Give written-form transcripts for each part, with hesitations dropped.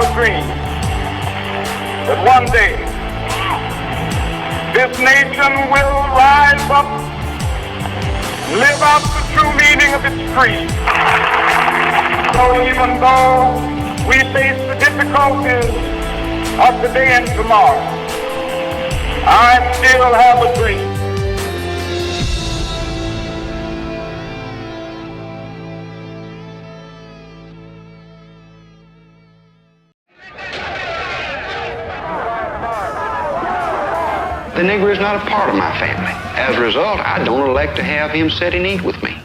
a dream that one day this nation will rise up, live out the true meaning of its creed. So even though we face the difficulties of today and tomorrow, I still have a dream. The Negro is not a part of my family. As a result, I don't elect to have him sit and eat with me.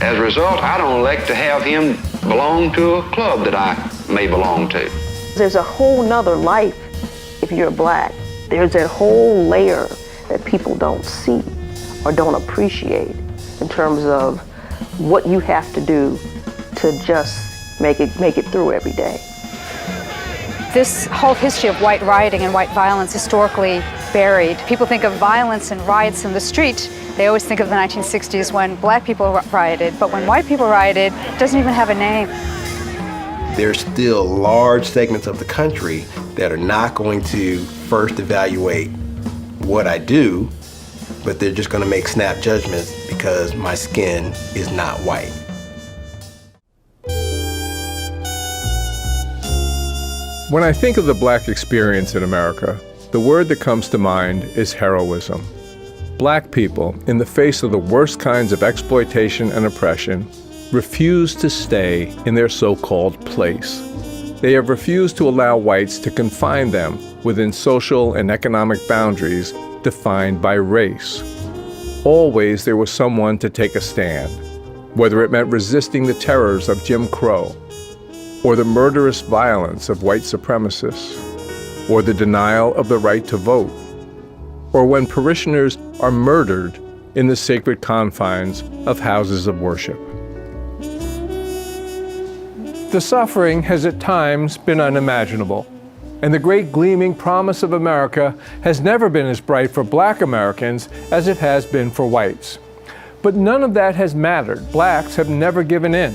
As a result, I don't elect to have him belong to a club that I may belong to. There's a whole nother life if you're black. There's a whole layer that people don't see or don't appreciate in terms of what you have to do to just make it through every day. This whole history of white rioting and white violence historically buried. People think of violence and riots in the street. They always think of the 1960s when black people rioted, but when white people rioted, it doesn't even have a name. There's still large segments of the country that are not going to first evaluate what I do, but they're just going to make snap judgments because my skin is not white. When I think of the black experience in America, the word that comes to mind is heroism. Black people, in the face of the worst kinds of exploitation and oppression, refuse to stay in their so-called place. They have refused to allow whites to confine them within social and economic boundaries defined by race. Always there was someone to take a stand, whether it meant resisting the terrors of Jim Crow, or the murderous violence of white supremacists, or the denial of the right to vote, or when parishioners are murdered in the sacred confines of houses of worship. The suffering has at times been unimaginable, and the great gleaming promise of America has never been as bright for black Americans as it has been for whites. But none of that has mattered. Blacks have never given in.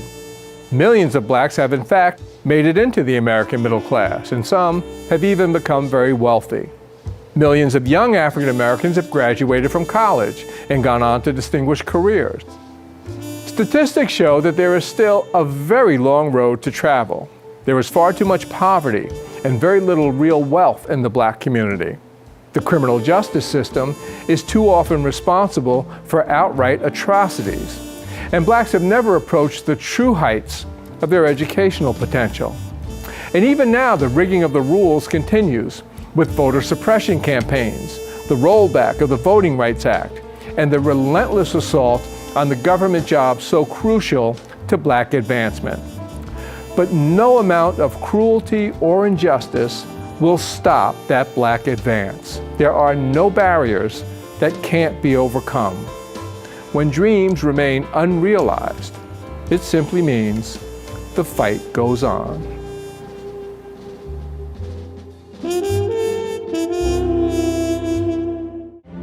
Millions of blacks have, in fact, made it into the American middle class, and some have even become very wealthy. Millions of young African Americans have graduated from college and gone on to distinguished careers. Statistics show that there is still a very long road to travel. There is far too much poverty and very little real wealth in the black community. The criminal justice system is too often responsible for outright atrocities. And blacks have never approached the true heights of their educational potential. And even now, the rigging of the rules continues with voter suppression campaigns, the rollback of the Voting Rights Act, and the relentless assault on the government jobs so crucial to black advancement. But no amount of cruelty or injustice will stop that black advance. There are no barriers that can't be overcome. When dreams remain unrealized, it simply means the fight goes on.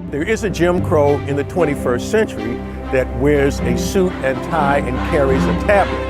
There is a Jim Crow in the 21st century that wears a suit and tie and carries a tablet.